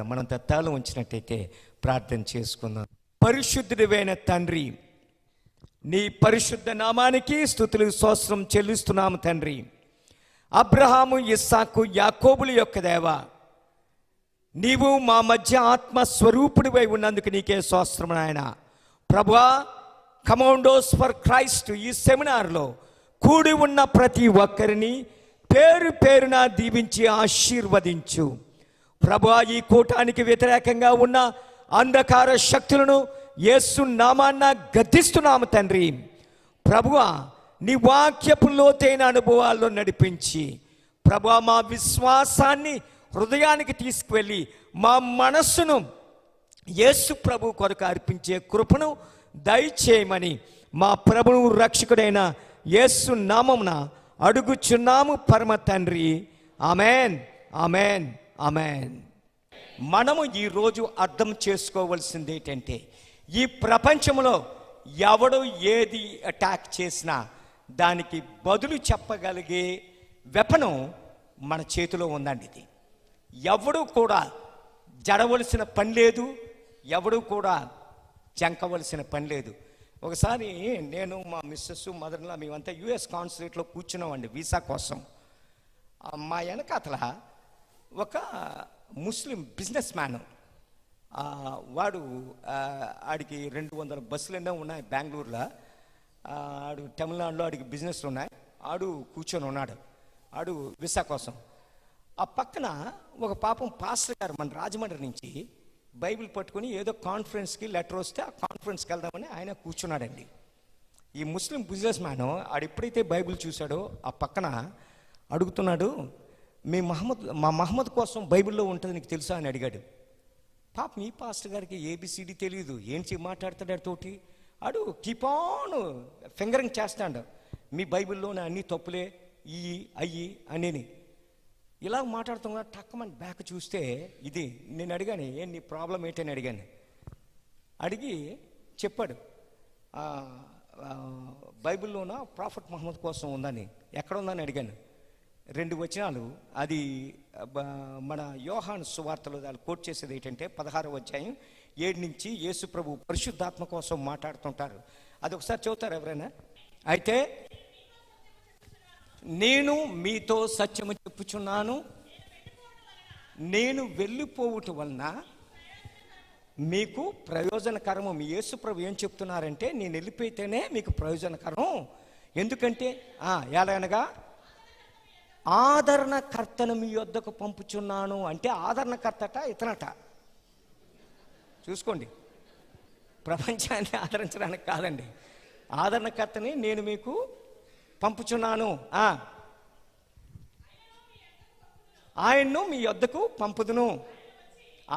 మనం తత్తాలు ఉంచినట్టయితే ప్రార్థన చేసుకుందాం. పరిశుద్ధుడైన తండ్రి, నీ పరిశుద్ధ నామానికి స్తుతులు స్తోత్రం చెల్లిస్తున్నాము తండ్రి. అబ్రహాము, ఇస్సాకు, యాకోబుల యొక్క దేవ, నీవు మా మధ్య ఆత్మస్వరూపుడివై ఉన్నందుకు నీకే స్తోత్రం నాయన. ప్రభువా, కమాండోస్ ఫర్ క్రైస్ట్ ఈ సెమినార్లో కూడి ఉన్న ప్రతి ఒక్కరిని పేరు పేరున దీవించి ఆశీర్వదించు ప్రభువా. ఈ కూటానికి వ్యతిరేకంగా ఉన్న అంధకార శక్తులను యేసు నామాన్న గద్దిస్తున్నాము తండ్రి. ప్రభువా, నీ వాక్యపు లోతైన అనుభవాల్లో నడిపించి ప్రభువా, మా విశ్వాసాన్ని హృదయానికి తీసుకువెళ్ళి మా మనస్సును యేసు ప్రభు కొరకు అర్పించే కృపను దయచేయమని మా ప్రభువు రక్షకుడైన యేసు నామమున అడుగుచున్నాము పరమ తండ్రి. Amen, amen, amen. మనము ఈరోజు అర్థం చేసుకోవలసింది ఏంటంటే, ఈ ప్రపంచంలో ఎవడు ఏది అటాక్ చేసినా దానికి బదులు చెప్పగలిగే వెపను మన చేతిలో ఉందండి. ఇది ఎవడు కూడా జడవలసిన పని లేదు, ఎవడు కూడా జంకవలసిన పని లేదు. ఒకసారి నేను, మా మిస్సెస్, మదర్లా మేమంతా యుఎస్ కాన్సులేట్లో కూర్చున్నామండి వీసా కోసం. మా వెనకాతల ఒక ముస్లిం బిజినెస్ మ్యాన్, వాడు ఆడికి 200 బస్సులు ఎన్నో ఉన్నాయి బెంగళూరులో. ఆడు తమిళనాడులో ఆడికి బిజినెస్లు ఉన్నాయి. ఆడు కూర్చొని ఉన్నాడు, ఆడు వీసా కోసం. ఆ పక్కన ఒక పాపం పాస్టర్ గారు మన రాజమండ్రి నుంచి బైబిల్ పట్టుకొని ఏదో కాన్ఫరెన్స్కి లెటర్ వస్తే ఆ కాన్ఫరెన్స్కి వెళ్దామని ఆయన కూర్చున్నాడండి. ఈ ముస్లిం బిజినెస్ మ్యాన్ ఆడు ఎప్పుడైతే బైబిల్ చూశాడో ఆ పక్కన అడుగుతున్నాడు, మా మహమ్మద్ కోసం బైబిల్లో ఉంటుంది నీకు తెలుసా అని అడిగాడు. పాపం ఈ పాస్టర్ గారికి ఏబిసిడి తెలియదు, ఏంటి మాట్లాడతాడు ఆడితోటి. ఆడు కీపాన్ ఫింగరింగ్ చేస్తాడు, మీ బైబిల్లోనే అన్నీ తప్పులే ఇయ్యి అయ్యి అని ఇలా మాట్లాడుతున్నా. టక్కమని బ్యాక్ చూస్తే ఇది. నేను అడిగాను, నీ ప్రాబ్లం ఏంటని అడిగాను. అడిగి చెప్పాడు, బైబిల్లోన ప్రాఫెట్ మహమ్మద్ కోసం ఉందని. ఎక్కడ ఉందని అడిగాను. 2 వచనాలు, అది మన యోహాను సువార్తలో దాన్ని కోట్ చేసేది ఏంటంటే 16వ అధ్యాయం 7 నుంచి యేసు ప్రభు పరిశుద్ధాత్మ కోసం మాట్లాడుతుంటారు. అది ఒకసారి చదువుతారు ఎవరైనా? అయితే నేను మీతో సత్యము చెప్పుచున్నాను, నేను వెళ్ళిపోవుట వలన మీకు ప్రయోజనకరము. మీ యేసు ప్రభు ఏం చెప్తున్నారంటే, నేను వెళ్ళిపోతేనే మీకు ప్రయోజనకరం. ఎందుకంటే ఎలాగనగా ఆదరణకర్తను మీ యొద్దకు పంపుచున్నాను. అంటే ఆదరణకర్తట ఇతనట. చూసుకోండి, ప్రపంచాన్ని ఆదరించడానికి కాదండి, ఆదరణకర్తని నేను మీకు పంపుచున్నాను. ఆయన్ను మీ యొద్దకు పంపుదును.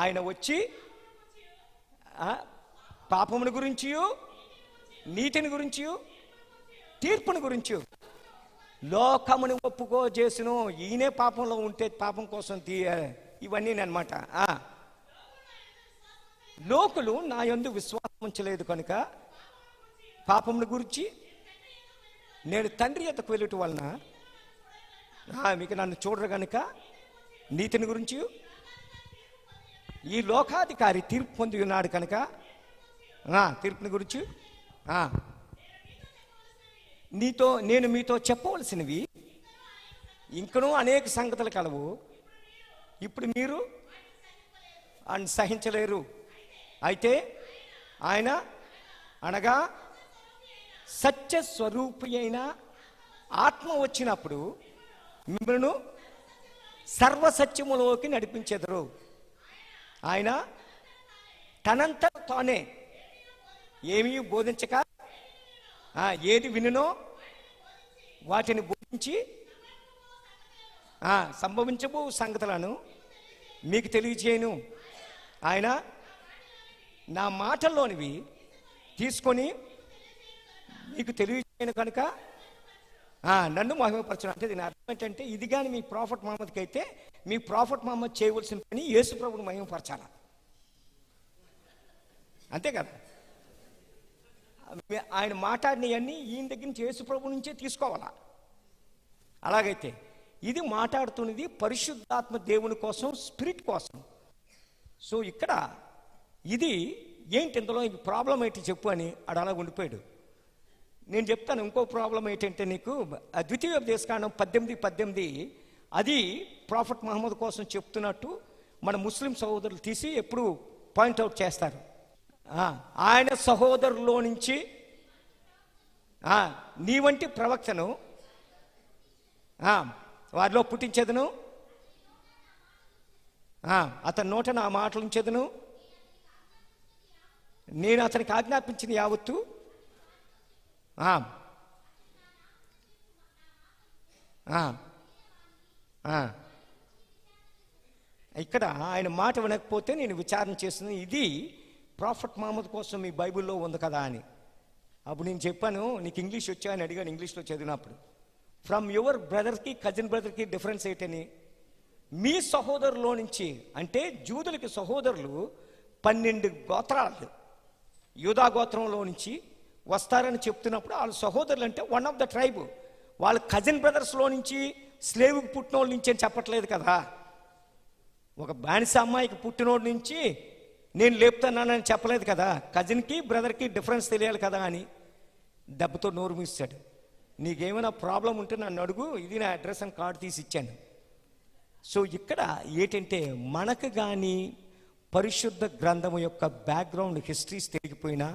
ఆయన వచ్చి పాపముని గురించి, నీతిని గురించి, తీర్పుని గురించి లోకముని ఒప్పుకో చేసును. ఈయనే పాపంలో ఉంటే పాపం కోసం ఇవన్నీ అన్నమాట. లోకులు నా యందు విశ్వాసం ఉంచలేదు కనుక పాపముని గురించి నేను తండ్రి యొద్దకు వెళ్ళటం వలన మీకు నన్ను చూడరు కనుక నీతిని గురించి, ఈ లోకాధికారి తీర్పు పొంది ఉన్నాడు కనుక తీర్పుని గురించి నేను మీతో చెప్పవలసినవి ఇంకనూ అనేక సంగతులు కలవు, ఇప్పుడు మీరు సహించలేరు. అయితే ఆయన అనగా సత్య స్వరూపి అయిన ఆత్మ వచ్చినప్పుడు మిమ్మల్ని సర్వసత్యములోకి నడిపించెదరు. ఆయన తనంత తానే ఏమీ బోధించక ఏది వినునో వాటిని బోధించి సంభవించబో సంగతులను మీకు తెలియజేయను. ఆయన నా మాటల్లోనివి తీసుకొని మీకు తెలియజేయను కనుక నన్ను మహిమపరచను. అంటే దీని అర్థం ఏంటంటే, ఇది కానీ మీ ప్రాఫెట్ మహమ్మద్కి అయితే మీ ప్రాఫెట్ మహమ్మద్ చేయవలసిన పని యేసు ప్రభుని మహిమపరచాలా, అంతే కదా. ఆయన మాట్లాడినవన్నీ ఈయన దగ్గర నుంచి యేసు ప్రభు నుంచే తీసుకోవాలా. అలాగైతే ఇది మాట్లాడుతున్నది పరిశుద్ధాత్మ దేవుని కోసం, స్పిరిట్ కోసం. సో ఇక్కడ ఇది ఏంటి, ఇందులో ప్రాబ్లం ఏంటి చెప్పు అని ఆడ అలా ఉండిపోయాడు. నేను చెప్తాను ఇంకో ప్రాబ్లం ఏంటంటే, నీకు ద్వితీయోపదేశకాండం 18:18 అది ప్రాఫెట్ మహమ్మద్ కోసం చెప్తున్నట్టు మన ముస్లిం సహోదరులు తీసి ఎప్పుడు పాయింట్అవుట్ చేస్తారు. ఆయన సహోదరులో నుంచి నీ వంటి ప్రవక్తను వారిలో పుట్టించేదను, అతని నోట నా మాటలు ఉంచేదను, నేను అతనికి ఆజ్ఞాపించిన యావత్తు ఇక్కడ ఆయన మాట వినకపోతే నేను విచారణ చేస్తున్నాను. ఇది ప్రాఫెట్ మహమ్మద్ కోసం మీ బైబిల్లో ఉంది కదా అని. అప్పుడు నేను చెప్పాను, నీకు ఇంగ్లీష్ వచ్చా అని అడిగాను. ఇంగ్లీష్లో చదివినప్పుడు ఫ్రమ్ యువర్ బ్రదర్కి కజిన్ బ్రదర్కి డిఫరెన్స్ ఏంటని, మీ సహోదరులో నుంచి, అంటే జూదులకి సహోదరులు 12 గోత్రాలు యూదా గోత్రంలో నుంచి వస్తారని చెప్తున్నప్పుడు వాళ్ళ సహోదరులు అంటే వన్ ఆఫ్ ద ట్రైబ్, వాళ్ళ కజిన్ బ్రదర్స్లో నుంచి స్లేవ్కి పుట్టినోళ్ళ నుంచి అని చెప్పట్లేదు కదా. ఒక బానిస అమ్మాయికి పుట్టినోడి నుంచి నేను లేపుతున్నానని చెప్పలేదు కదా. కజిన్కి బ్రదర్కి డిఫరెన్స్ తెలియాలి కదా అని దెబ్బతో నోరు మూసాడు. నీకేమైనా ప్రాబ్లం ఉంటే నన్ను అడుగు, ఇది నా అడ్రస్ అని కార్డు తీసి ఇచ్చాను. సో ఇక్కడ ఏంటంటే, మనకు కానీ పరిశుద్ధ గ్రంథం యొక్క బ్యాక్గ్రౌండ్ హిస్టరీస్ తెలియకపోయినా,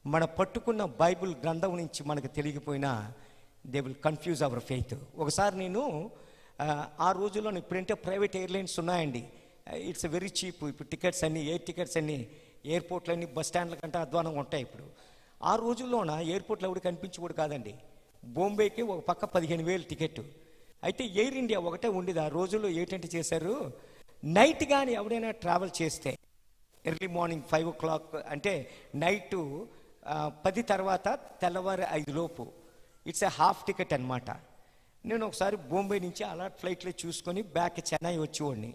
మన పట్టుకున్న బైబిల్ గ్రంథం నుంచి మనకు తెలియకపోయినా, they will confuse our faith. ఒకసారి నేను ఆ రోజుల్లో ఇప్పుడంటే ప్రైవేట్ ఎయిర్లైన్స్ ఉన్నాయండి, ఇట్స్ వెరీ చీప్. ఇప్పుడు టికెట్స్ అన్నీ, ఎయిర్ టికెట్స్ అన్నీ ఎయిర్పోర్ట్లు అన్నీ బస్ స్టాండ్ల కంటే అధ్వానంగా ఉంటాయి. ఇప్పుడు ఆ రోజుల్లోన ఎయిర్పోర్ట్లో ఎవరు కనిపించకూడదు కాదండి. బాంబేకి ఒక పక్క 15,000 టికెట్. అయితే ఎయిర్ ఇండియా ఒకటే ఉండేది ఆ రోజుల్లో. ఏంటంటే చేశారు, నైట్ కానీ ఎవడైనా ట్రావెల్ చేస్తే ఎర్లీ మార్నింగ్ 5 o'clock అంటే నైటు 10 తర్వాత తెల్లవారు 5 లోపు ఇట్స్ ఏ హాఫ్ టికెట్ అనమాట. నేను ఒకసారి బాంబే నుంచి అలా ఫ్లైట్లో చూసుకొని బ్యాక్ చెన్నై వచ్చేవాడిని.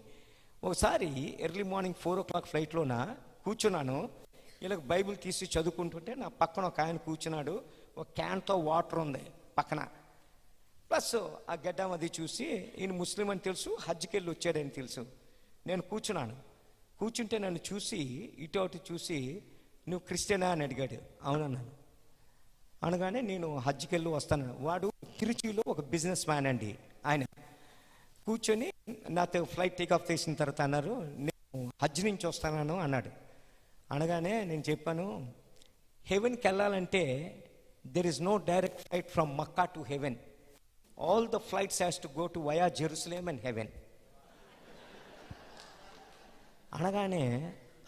ఒకసారి ఎర్లీ మార్నింగ్ 4 o'clock ఫ్లైట్లోన కూర్చున్నాను. వీళ్ళకి బైబిల్ తీసి చదువుకుంటుంటే నా పక్కన ఒక ఆయన కూర్చున్నాడు. ఒక క్యాన్తో వాటర్ ఉంది పక్కన, ప్లస్ ఆ గడ్డం అది చూసి ఈయన ముస్లిం అని తెలుసు, హజ్కి వెళ్ళి వచ్చాడని తెలుసు. నేను కూర్చున్నాను. కూర్చుంటే నన్ను చూసి ఇటు అటు చూసి, నువ్వు క్రిస్టియనా అని అడిగాడు. అవునన్నాను. అనగానే నేను హజ్కి వెళ్ళి వస్తాను. వాడు తిరుచిలో ఒక బిజినెస్ మ్యాన్ అండి. ఆయన కూర్చొని నాతో ఫ్లైట్ టేక్ ఆఫ్ చేసిన తర్వాత అన్నారు, నేను హజ్ నుంచి వస్తాను అన్నాడు. అనగానే నేను చెప్పాను, హెవెన్కి వెళ్ళాలంటే there is no direct flight from Mecca to heaven. All the flights has to go to via Jerusalem and heaven. అనగానే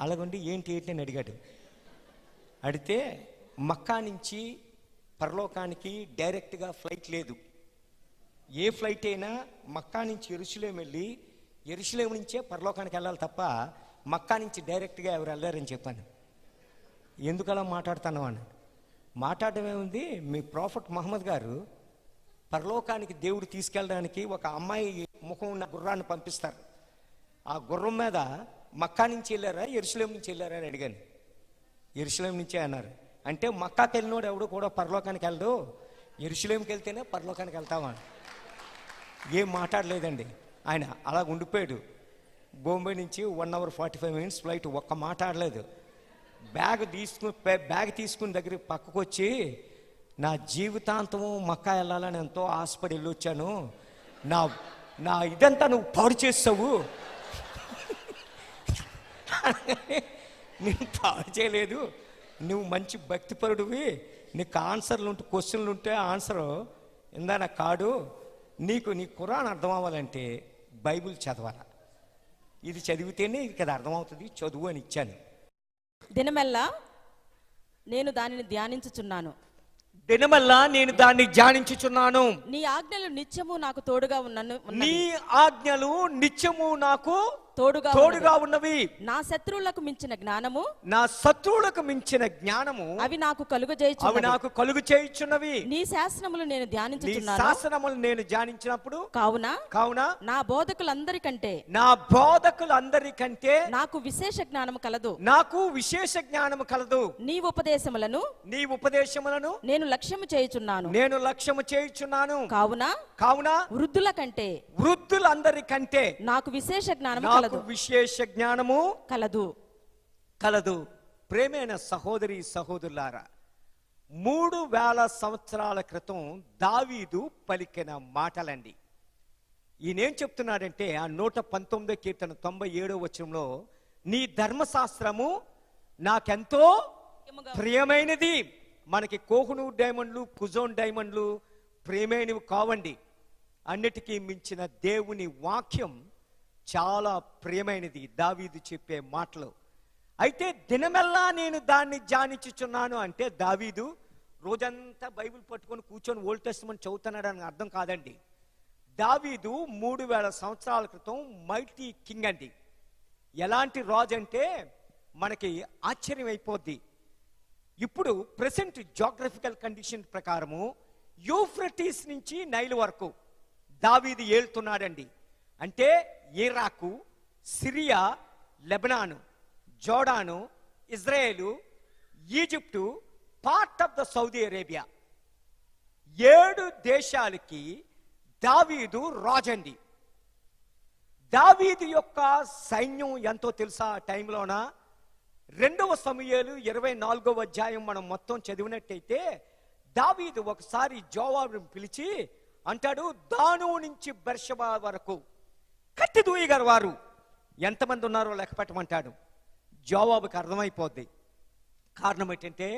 అలాగండి ఏంటి అని అడిగాడు. అడిగితే మక్కా నుంచి పరలోకానికి డైరెక్ట్గా ఫ్లైట్ లేదు. ఏ ఫ్లైట్ అయినా మక్కా నుంచి యెరూషలేం వెళ్ళి యెరూషలేం నుంచే పరలోకానికి వెళ్ళాలి తప్ప మక్కా నుంచి డైరెక్ట్గా ఎవరు వెళ్ళారని చెప్పాను. ఎందుకు అలా మాట్లాడుతాను అని. మాట్లాడటమే ఉంది, మీ ప్రాఫెట్ మహమ్మద్ గారు పరలోకానికి దేవుడు తీసుకెళ్ళడానికి ఒక అమ్మాయి ముఖం ఉన్న గుర్రాన్ని పంపిస్తారు. ఆ గుర్రం మీద మక్కా నుంచి వెళ్ళారా యెరూషలేం నుంచి వెళ్ళారా అని అడిగాను. యెరూషలేం నుంచే అన్నారు. అంటే మక్కాకి వెళ్ళినోడు ఎవడు కూడా పరలోకానికి వెళ్ళడు, యెరూషలేంకి వెళ్తేనే పరలోకానికి వెళ్తామా. ఏం మాట్లాడలేదండి ఆయన, అలా ఉండిపోయాడు. బాంబే నుంచి 1 hour 45 minutes ఫ్లైట్, ఒక్క మాట్లాడలేదు. బ్యాగ్ తీసుకుని దగ్గర పక్కకు వచ్చి, నా జీవితాంతము మక్కా వెళ్ళాలని ఎంతో ఆశపడి వెళ్ళొచ్చాను, నా ఇదంతా నువ్వు పాడు చేస్తావు. నేను పాడు చేయలేదు, నువ్వు మంచి భక్తిపరుడివి, నీకు ఆన్సర్లు ఉంటే క్వశ్చన్లు ఉంటే ఆన్సరు ఇందాన కాడు, నీకు నీ ఖురాన్ అర్థం అవ్వాలంటే బైబిల్ చదవాలా, ఇది చదివితేనే ఇది అర్థమవుతుంది, చదువు అని ఇచ్చాను. దినమెల్లా నేను దానిని ధ్యానించుచున్నాను. దినమల్లా నేను దాన్ని ధ్యానించుచున్నాను. నీ ఆజ్ఞలు నిత్యము నాకు తోడుగా ఉన్నను. నీ ఆజ్ఞలు నిత్యము నాకు తోడుగా ఉన్నవి. నా శత్రువులకు మించిన జ్ఞానము, నా శత్రువులకు మించిన జ్ఞానము అవి నాకు కలుగు చేయుచున్నవి. నీ శాసనములు నేను ధ్యానించుచున్నాను. శాసనములు నేను ధ్యానించినప్పుడు కావున నా బోధకులందరికంటే నాకు విశేష జ్ఞానము కలదు. నీ ఉపదేశములను నేను లక్ష్యము చేయుచున్నాను. కావున వృద్ధులందరికంటే నాకు విశేష జ్ఞానము విశేష జ్ఞానము కలదు కలదు. ప్రేమైన సహోదరి సహోదరులారా, 3000 సంవత్సరాల క్రితం దావీదు పలికిన మాటలండి. ఈయనేం చెప్తున్నాడంటే ఆ 119 కీర్తన 97వ వచనంలో, నీ ధర్మశాస్త్రము నాకెంతో ప్రియమైనది. మనకి కోహినూర్ డైమండ్లు, కుజోన్ డైమండ్లు ప్రియమైనవి కావండి. అన్నిటికీ మించిన దేవుని వాక్యం చాలా ప్రియమైనది దావీదు చెప్పే మాటలు. అయితే దినమెల్లా నేను దాన్ని ధ్యానించుచున్నాను అంటే దావీదు రోజంతా బైబిల్ పట్టుకొని కూర్చొని ఓల్డ్ టెస్టమెంట్ చదువుతున్నాడని అర్థం కాదండి. దావీదు 3000 సంవత్సరాల క్రితం మైటీ కింగ్ అండి. ఎలాంటి రాజు అంటే మనకి ఆశ్చర్యం అయిపోద్ది. ఇప్పుడు ప్రెసెంట్ జాగ్రఫికల్ కండిషన్ ప్రకారము యూఫ్రటీస్ నుంచి నైల్ వరకు దావీదు ఏలుతున్నాడండి. అంటే Iraq, Syria, Lebanon, Jordan, Israel, Egypt, part of the Saudi Arabia, 7 దేశాలకి దావీదు రాజండి. దావీదు యొక్క సైన్యం ఎంతో తెలుసా ఆ టైంలోన? 2వ సమూయేలు 24వ అధ్యాయం మనం మొత్తం చదివినట్టయితే దావీదు ఒకసారి జోవాబుని పిలిచి అంటాడు, దాను నుంచి బెర్షబా వరకు కత్తి దూయగల వారు ఎంతమంది ఉన్నారో లెక్క పెట్టమంటాడు. జోవాబుకి అర్థమైపోద్ది. కారణం ఏంటంటే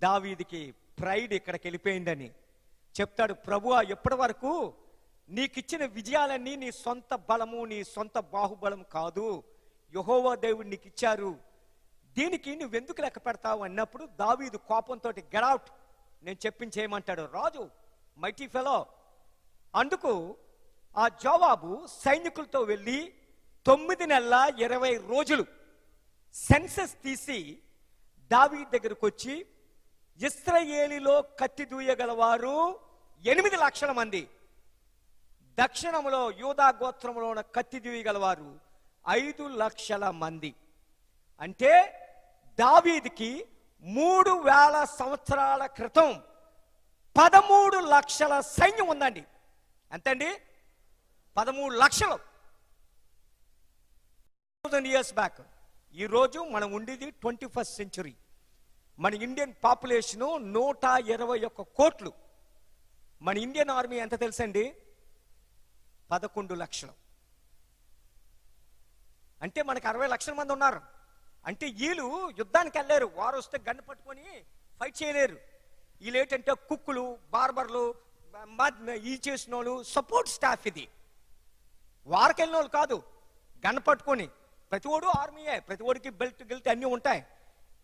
దావీదుకి ప్రైడ్ ఇక్కడికి వెళ్ళిపోయిందని చెప్తాడు. ప్రభువా, ఎప్పటి వరకు నీకిచ్చిన విజయాలన్నీ నీ సొంత బలము, నీ సొంత బాహుబలం కాదు, యెహోవా దేవుడు నీకు ఇచ్చారు, దీనికి నువ్వెందుకు లెక్క పెడతావు అన్నప్పుడు దావీదు కోపంతో గెట్ అవుట్, నేను చెప్పించేయమంటాడు రాజు, మైటీ ఫెలో. అందుకు ఆ జవాబు సైనికులతో వెళ్ళి 9 నెలల 20 రోజులు సెన్సస్ తీసి దావీదు దగ్గరకు వచ్చి, ఇశ్రాయేలులో కత్తి దూయగలవారు 8 లక్షల మంది, దక్షిణంలో యూదా గోత్రంలో ఉన్న కత్తి దూయగలవారు 5 లక్షల మంది. అంటే దావీదుకి 3000 సంవత్సరాల క్రితం 13 లక్షల సైన్యం ఉందండి. ఎంతండి? 13 లక్షలు. 1000 ఇయర్స్ బ్యాక్. ఈరోజు మనం ఉండేది 21st సెంచురీ. మన ఇండియన్ పాపులేషను 121 కోట్లు. మన ఇండియన్ ఆర్మీ ఎంత తెలుసండి? 11 లక్షలు. అంటే మనకి 60 లక్షల మంది ఉన్నారు. అంటే వీళ్ళు యుద్ధానికి వెళ్ళారు, వారు వస్తే గన్ను పట్టుకొని ఫైట్ చేయలేరు. వీళ్ళు ఏంటంటే కుక్కులు, బార్బర్లు, ఈ చేసిన వాళ్ళు, సపోర్ట్ స్టాఫ్. ఇది వారికి వెళ్ళిన వాళ్ళు కాదు, గన్ను పట్టుకొని. ప్రతివాడు ఆర్మీయే, ప్రతివాడికి బెల్ట్ గిల్ట్ అన్నీ ఉంటాయి,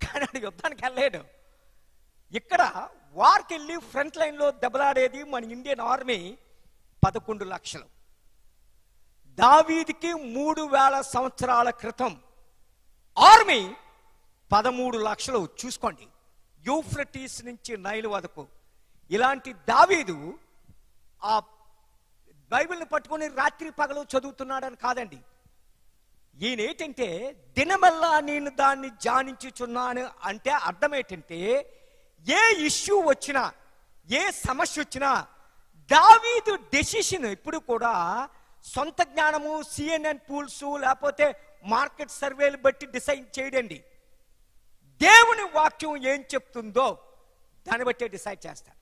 కానీ అది యుద్ధానికి వెళ్ళలేడు. ఇక్కడ వారికి వెళ్ళి ఫ్రంట్ లైన్లో దెబ్బలాడేది మన ఇండియన్ ఆర్మీ 11 లక్షలు. దావీదుకి 3000 సంవత్సరాల క్రితం ఆర్మీ 13 లక్షలు. చూసుకోండి, యూఫ్రటీస్ నుంచి నైల్ వరకు. ఇలాంటి దావీదు ఆ బైబిల్ని పట్టుకొని రాత్రి పగలు చదువుతున్నాడని కాదండి. ఈయన ఏంటంటే దినమల్లా నేను దాన్ని ధ్యానించుచున్నాను అంటే అర్థం ఏంటంటే ఏ ఇష్యూ వచ్చినా, ఏ సమస్య వచ్చినా దావీదు డెసిషన్ ఇప్పుడు కూడా సొంత జ్ఞానము, CNN పూల్స్, లేకపోతే మార్కెట్ సర్వేలు బట్టి డిసైడ్ చేయడండి. దేవుని వాక్యం ఏం చెప్తుందో దాన్ని బట్టే డిసైడ్ చేస్తారు.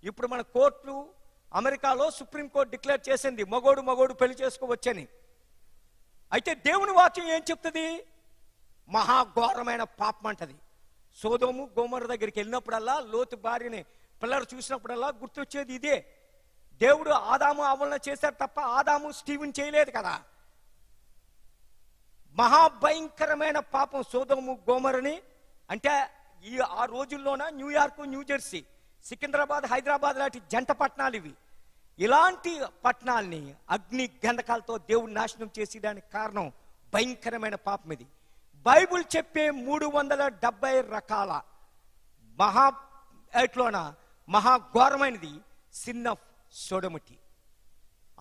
ఇప్పుడు మన కోర్టులు, అమెరికాలో సుప్రీంకోర్టు డిక్లేర్ చేసింది మగోడు పెళ్లి చేసుకోవచ్చని. అయితే దేవుని వాక్యం ఏం చెప్తుంది? మహాఘోరమైన పాపం అంటది. సోదోము గోమొర్రా దగ్గరికి వెళ్ళినప్పుడల్లా, లోతు భార్యని పిల్లలు చూసినప్పుడల్లా గుర్తొచ్చేది ఇదే. దేవుడు ఆదాము అవ్వలను చేశారు తప్ప ఆదాము స్టీవెన్ చేయలేదు కదా. మహాభయంకరమైన పాపం సోదోము గోమొర్రాని. అంటే ఆ రోజుల్లోన న్యూయార్క్, న్యూజెర్సీ, సికింద్రాబాద్, హైదరాబాద్ లాంటి జంట పట్టణాలు ఇవి. ఇలాంటి పట్టణాలని అగ్ని గంధకాలతో దేవుడు నాశనం చేసేదానికి కారణం భయంకరమైన పాపం ఇది. బైబుల్ చెప్పే 370 రకాల మహాఘోరమైనది సిన్ ఆఫ్ సోడోమిటీ.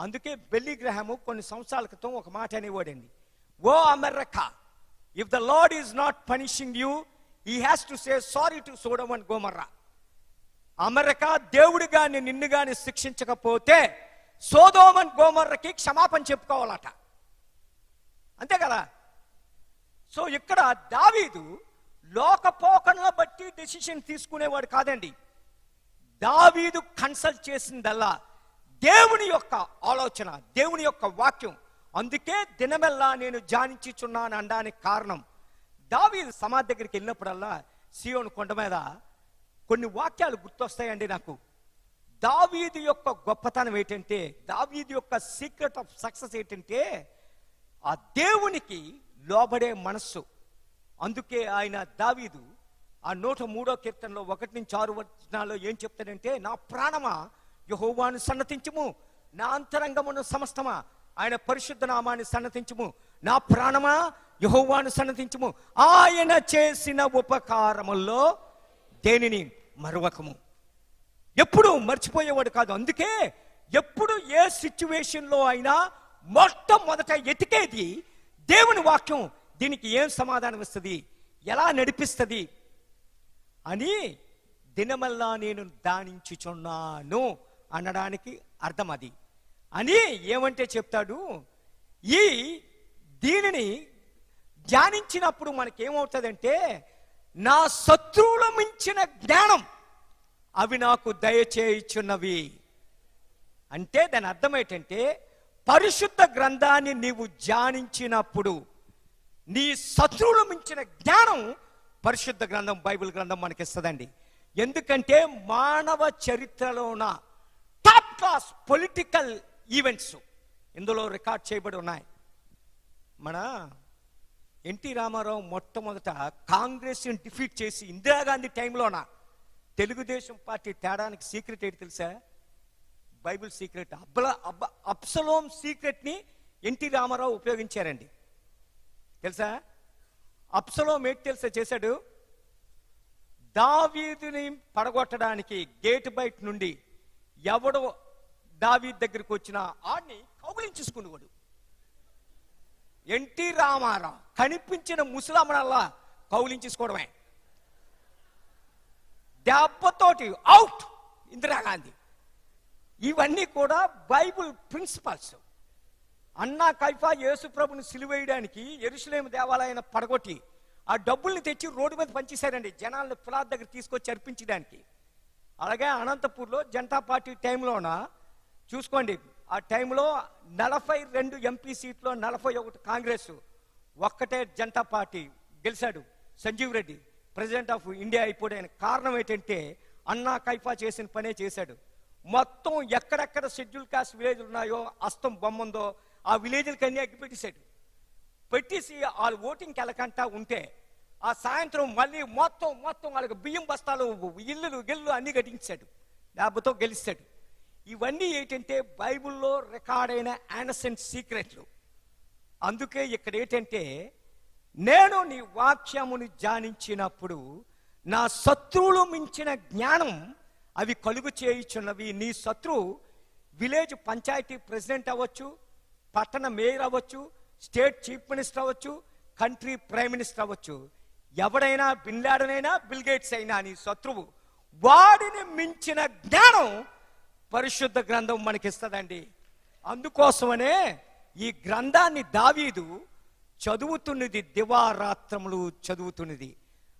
అందుకే బెల్లీ గ్రహాము కొన్ని సంవత్సరాల క్రితం ఒక మాట అనేవాడండి, O America, if the Lord is not punishing you, he has to say sorry to Sodom and Gomorrah. America, దేవుడు గాని నిన్ను గాని శిక్షించకపోతే సోదోమ్ అండ్ గోమొర్రాకి క్షమాపణ చెప్పుకోవాలట. అంతే కదా. సో ఇక్కడ దావీదు లోకపోకలను బట్టి డెసిషన్ తీసుకునేవాడు కాదండి. దావీదు కన్సల్ట్ చేసిందల్లా దేవుని యొక్క ఆలోచన, దేవుని యొక్క వాక్యం. అందుకే దినమెల్లా నేను ధ్యానించుచున్నాను అనడానికి కారణం, దావీదు సమాధి దగ్గరికి వెళ్ళినప్పుడల్లా సీయోను కొండ మీద కొన్ని వాక్యాలు గుర్తొస్తాయండి నాకు. దావీదు యొక్క గొప్పతనం ఏంటంటే, దావీదు యొక్క సీక్రెట్ ఆఫ్ సక్సెస్ ఏంటంటే ఆ దేవునికి లోబడే మనస్సు. అందుకే ఆయన దావీదు ఆ 103వ కీర్తనలో 1-6 వచనాల్లో ఏం చెప్తాడంటే, నా ప్రాణమా యెహోవాను సన్నతించుము, నా అంతరంగమును సమస్తమా ఆయన పరిశుద్ధ నామాన్ని సన్నతించుము, నా ప్రాణమా యెహోవాను సన్నతించుము, ఆయన చేసిన ఉపకారముల్లో దేనిని మరువకము. ఎప్పుడు మర్చిపోయేవాడు కాదు. అందుకే ఎప్పుడు ఏ సిచ్యువేషన్లో అయినా మొట్టమొదట ఎతికేది దేవుని వాక్యం. దీనికి ఏం సమాధానం ఇస్తుంది, ఎలా నడిపిస్తుంది అని దినమల్లా నేను ధ్యానించుచున్నాను అనడానికి అర్థం అది. అని ఏమంటే చెప్తాడు, దీనిని ధ్యానించినప్పుడు మనకేమవుతుందంటే, నా శత్రువుల మించిన జ్ఞానం అవి నాకు దయచేయుచున్నవి. అంటే దాని అర్థం ఏంటంటే, పరిశుద్ధ గ్రంథాన్ని నీవు ధ్యానించినప్పుడు నీ శత్రువులు మించిన జ్ఞానం పరిశుద్ధ గ్రంథం, బైబిల్ గ్రంథం మనకిస్తుందండి. ఎందుకంటే మానవ చరిత్రలోన టాప్ క్లాస్ పొలిటికల్ ఈవెంట్స్ ఇందులో రికార్డ్ చేయబడి ఉన్నాయి. మన ఎన్టీ రామారావు మొట్టమొదట కాంగ్రెస్ని డిఫీట్ చేసి ఇందిరాగాంధీ టైంలోన తెలుగుదేశం పార్టీ తేడానికి సీక్రెట్ ఏంటి తెలుసా? Bible secret. అబ్సలోం సీక్రెట్ని ఎన్టీ రామారావు ఉపయోగించారండి. తెలుసా? అబ్సలోం ఏంటి తెలుసా చేశాడు? దావీదుని పడగొట్టడానికి గేట్ బయట నుండి ఎవడో దావీదు దగ్గరికి వచ్చిన ఆడిని కౌగిలించేసుకునేవాడు. ఎన్టీ రామారావు కనిపించిన ముసలమ్మనల్లా కౌగిలించేసుకోవడమే, దెబ్బతోటి అవుట్ ఇందిరాగాంధీ. ఇవన్నీ కూడా బైబిల్ ప్రిన్సిపల్స్. అన్నా కైఫా యేసు ప్రభుని సిలువేయడానికి యెరూషలేము దేవాలయాన్ని పడగొట్టి ఆ డబ్బుల్ని తెచ్చి రోడ్డు మీద పంచేశారండి, జనాలను పిలాతు దగ్గర తీసుకొచ్చి అర్పించడానికి. అలాగే అనంతపూర్లో జనతా పార్టీ టైంలోన చూసుకోండి, ఆ టైంలో 42 ఎంపీ సీట్లో 41 కాంగ్రెస్, ఒక్కటే జనతా పార్టీ గెలిచాడు. Sanjeev Reddy president of India అయిపోయాడు. కారణం ఏంటంటే అన్నా కైఫా చేసిన పనే చేశాడు. మొత్తం ఎక్కడెక్కడ షెడ్యూల్ కాస్ట్ విలేజ్లు ఉన్నాయో, అస్తం బొమ్మ ఉందో, ఆ విలేజ్లకి అన్నీ అగ్గిపెట్టేశాడు. పెట్టేసి వాళ్ళు ఓటింగ్కి వెళ్ళకంటా ఉంటే ఆ సాయంత్రం మళ్ళీ మొత్తం వాళ్ళకి బియ్యం బస్తాలు, ఇల్లు అన్నీ కట్టించాడు, డబ్బుతో గెలిచాడు. ఇవన్నీ ఏంటంటే బైబిల్లో రికార్డ్ అయిన యానసెంట్ సీక్రెట్లు. అందుకే ఇక్కడ ఏంటంటే, నేను నీ వాక్యమును ధ్యానించినప్పుడు నా శత్రువులు మించిన జ్ఞానం అవి కలుగు చేయుచున్నవి. నీ శత్రువు విలేజ్ పంచాయతీ ప్రెసిడెంట్ అవ్వచ్చు, పట్టణ మేయర్ అవ్వచ్చు, స్టేట్ చీఫ్ మినిస్టర్ అవ్వచ్చు, కంట్రీ ప్రైమ్ మినిస్టర్ అవ్వచ్చు, ఎవడైనా బిన్ లాడెన్ అయినా బిల్ గేట్స్ అయినా నీ శత్రువు. వాడిని మించిన జ్ఞానం పరిశుద్ధ గ్రంథం మనకిస్తుందండి. అందుకోసమనే ఈ గ్రంథాన్ని దావీదు చదువుతున్నది, దివారాత్రములు చదువుతున్నది.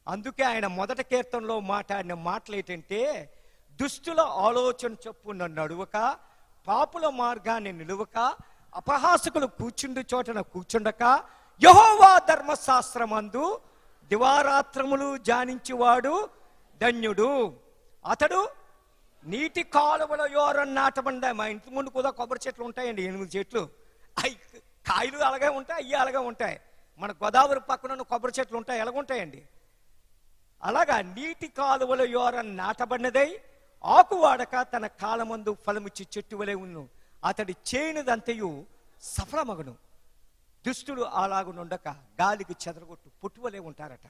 అందుకే ఆయన మొదటి కీర్తనలో మాట్లాడిన మాటలు ఏంటంటే, దుష్టుల ఆలోచన చొప్పున నడువక, పాపుల మార్గాన్ని నిలువక, అపహాసకులు కూర్చుండు చోటన కూర్చుండక, యెహోవా ధర్మశాస్త్రమందు దివారాత్రములు ధ్యానించువాడు ధన్యుడు. అతడు నీటి కాలువల యోరని నాటబడ్డా. మా ఇంటి ముందు కూడా కొబ్బరి చెట్లు ఉంటాయండి, 8 చెట్లు. అవి కాయలు అలాగే ఉంటాయి, అవి అలాగే ఉంటాయి. మన గోదావరి పక్కన కొబ్బరి చెట్లు ఉంటాయి, ఎలాగుంటాయండి. అలాగా నీటి కాలువల యోరని నాటబడినదై ఆకు వాడక తన కాలమందు ఫలమిచ్చి చెట్టు వలె ఉన్ను. అతడి చేయనిదంతయు సఫలమగును. దుష్టుడు అలాగునుండక గాలికి చెదరగొట్టు పుట్టువలే ఉంటారట.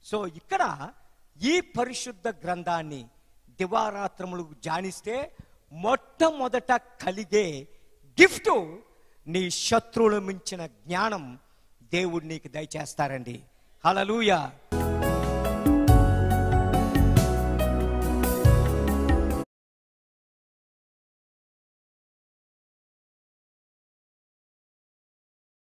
సో ఇక్కడ ఈ పరిశుద్ధ గ్రంథాన్ని దివారాత్రములు ధ్యానిస్తే మొట్టమొదట కలిగే గిఫ్ట్ నీ శత్రువులు మించిన జ్ఞానం దేవుడు నీకు దయచేస్తారండి. హల్లెలూయా.